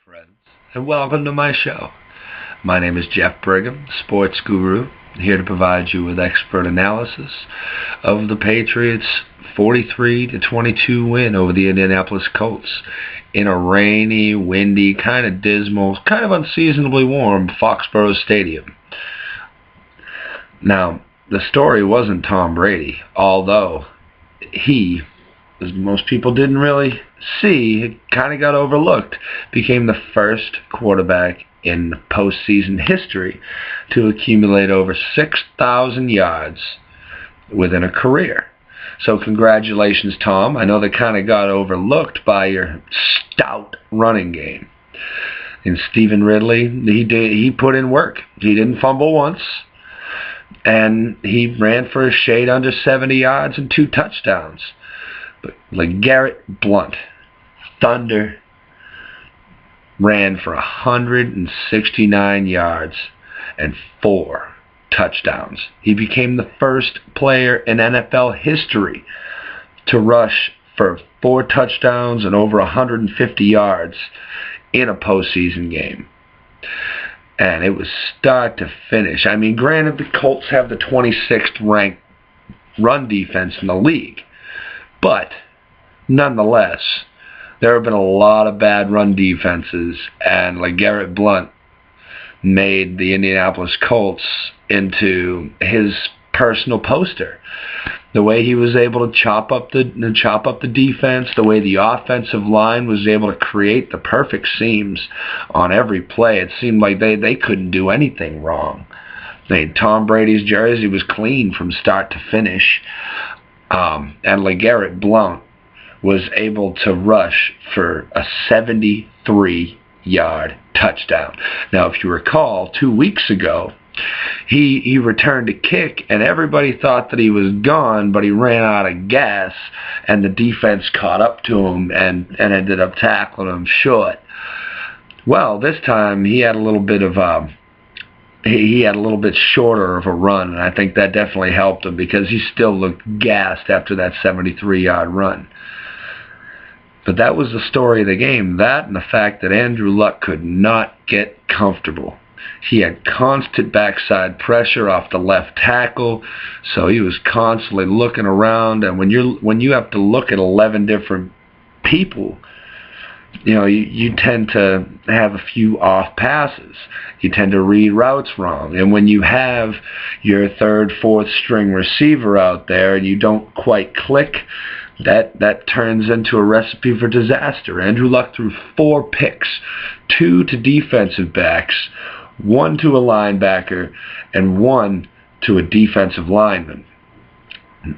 friends, and welcome to my show. My name is Jeff Brigham, sports guru, here to provide you with expert analysis of the Patriots' 43-22 win over the Indianapolis Colts in a rainy, windy, kind of dismal, kind of unseasonably warm Foxborough Stadium. Now, the story wasn't Tom Brady, although he, as most people didn't really see, it kind of got overlooked, became the first quarterback in postseason history to accumulate over 6,000 yards within a career. So congratulations, Tom. I know that kind of got overlooked by your stout running game. And Stephen Ridley, he put in work. He didn't fumble once, and he ran for a shade under 70 yards and 2 touchdowns. But LeGarrette Blount, Thunder, ran for 169 yards and 4 touchdowns. He became the first player in NFL history to rush for 4 touchdowns and over 150 yards in a postseason game. And it was start to finish. I mean, granted, the Colts have the 26th ranked run defense in the league. But, nonetheless, there have been a lot of bad run defenses, and LeGarrette Blount made the Indianapolis Colts into his personal poster. The way he was able to chop up the defense, the way the offensive line was able to create the perfect seams on every play, it seemed like they couldn't do anything wrong. Tom Brady's jersey was clean from start to finish. And LeGarrette Blount was able to rush for a 73-yard touchdown. Now, if you recall, 2 weeks ago, he returned a kick, and everybody thought that he was gone, but he ran out of gas, and the defense caught up to him and ended up tackling him short. Well, this time he had a little bit of he had a little bit shorter of a run, and I think that definitely helped him because he still looked gassed after that 73-yard run. But that was the story of the game, that and the fact that Andrew Luck could not get comfortable. He had constant backside pressure off the left tackle, so he was constantly looking around, and when you have to look at 11 different people, you tend to have a few off passes. You tend to read routes wrong. And when you have your third, fourth string receiver out there and you don't quite click, that turns into a recipe for disaster. Andrew Luck threw 4 picks, 2 to defensive backs, 1 to a linebacker, and 1 to a defensive lineman.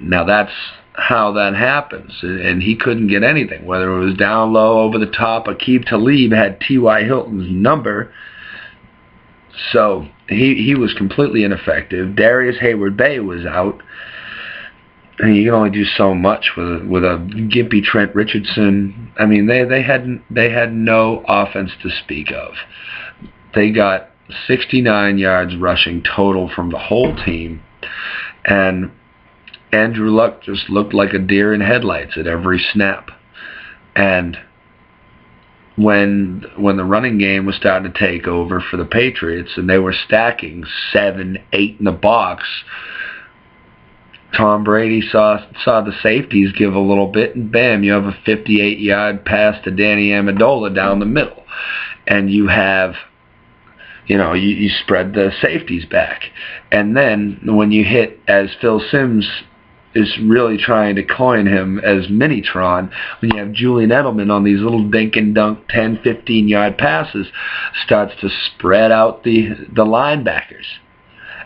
Now that's how that happens, and he couldn't get anything, whether it was down low, over the top. Aqib Talib had T.Y. Hilton's number, so he was completely ineffective. Darius Hayward-Bay was out, and you can only do so much with a gimpy Trent Richardson. I mean, they had no offense to speak of. They got 69 yards rushing total from the whole team, and Andrew Luck just looked like a deer in headlights at every snap. And when the running game was starting to take over for the Patriots and they were stacking 7, 8 in the box, Tom Brady saw the safeties give a little bit, and bam, you have a 58-yard pass to Danny Amendola down the middle. And you have, you spread the safeties back. And then when you hit, as Phil Simms is really trying to coin him as Minitron, when you have Julian Edelman on these little dink and dunk 10, 15-yard passes, starts to spread out the linebackers.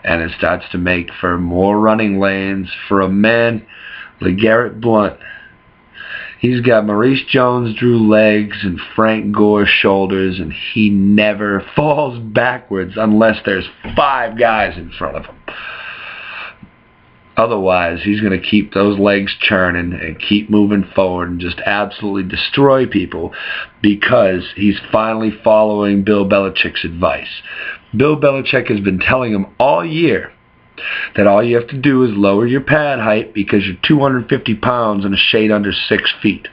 And it starts to make for more running lanes for a man, LeGarrette Blount. He's got Maurice Jones-Drew legs and Frank Gore shoulders, and he never falls backwards unless there's 5 guys in front of him. Otherwise, he's going to keep those legs churning and keep moving forward and just absolutely destroy people because he's finally following Bill Belichick's advice. Bill Belichick has been telling him all year that all you have to do is lower your pad height because you're 250 pounds and a shade under 6 feet.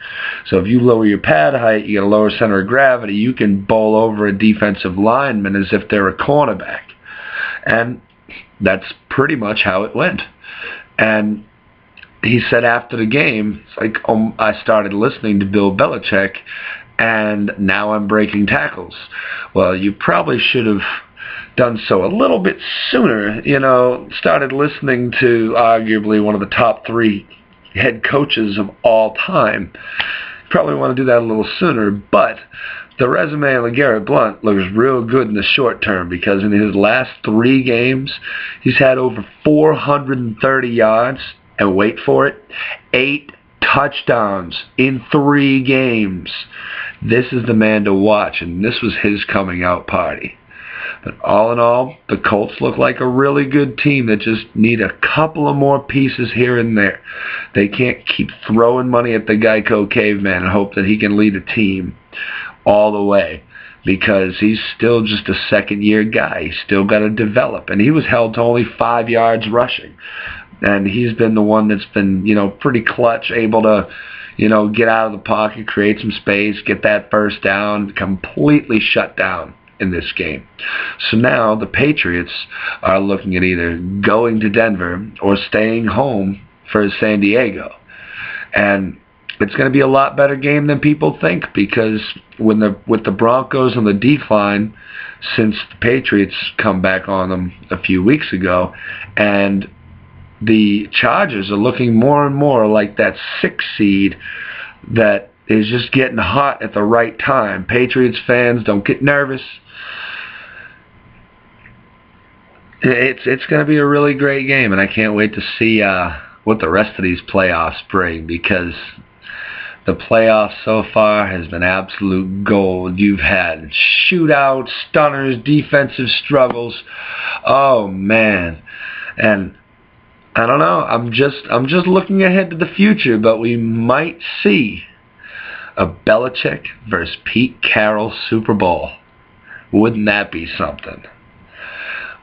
So if you lower your pad height, you get a lower center of gravity, you can bowl over a defensive lineman as if they're a cornerback. And that's pretty much how it went. And he said after the game, it's like, I started listening to Bill Belichick, and now I'm breaking tackles. Well, you probably should have done so a little bit sooner, started listening to arguably one of the top 3 head coaches of all time. Probably want to do that a little sooner, but the resume of LeGarrette Blount looks real good in the short term because in his last 3 games, he's had over 430 yards, and wait for it, 8 touchdowns in 3 games. This is the man to watch, and this was his coming out party. But all in all, the Colts look like a really good team that just need a couple of more pieces here and there. They can't keep throwing money at the Geico caveman and hope that he can lead a team all the way, because he's still just a second-year guy. He's still got to develop, and he was held to only 5 yards rushing. And he's been the one that's been, pretty clutch, able to, get out of the pocket, create some space, get that first down, completely shut down in this game. So now the Patriots are looking at either going to Denver or staying home for San Diego. And it's going to be a lot better game than people think, because with the Broncos on the decline since the Patriots come back on them a few weeks ago, and the Chargers are looking more and more like that 6 seed that is just getting hot at the right time. Patriots fans, don't get nervous. It's going to be a really great game, and I can't wait to see what the rest of these playoffs bring, because the playoffs so far has been absolute gold. You've had shootouts, stunners, defensive struggles. Oh man. And I don't know, I'm just looking ahead to the future, but we might see a Belichick versus Pete Carroll Super Bowl. Wouldn't that be something?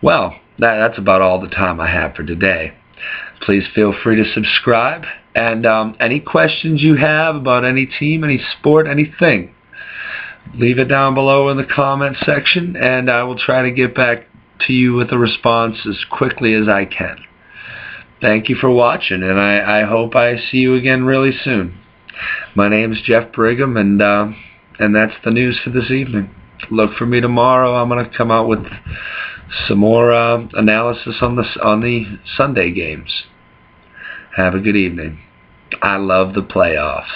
Well, that's about all the time I have for today. Please feel free to subscribe, and any questions you have about any team, any sport, anything, leave it down below in the comment section, and I will try to get back to you with a response as quickly as I can. Thank you for watching, and I hope I see you again really soon. My name is Jeff Brigham, and that's the news for this evening. Look for me tomorrow. I'm going to come out with some more analysis on the Sunday games. Have a good evening. I love the playoffs.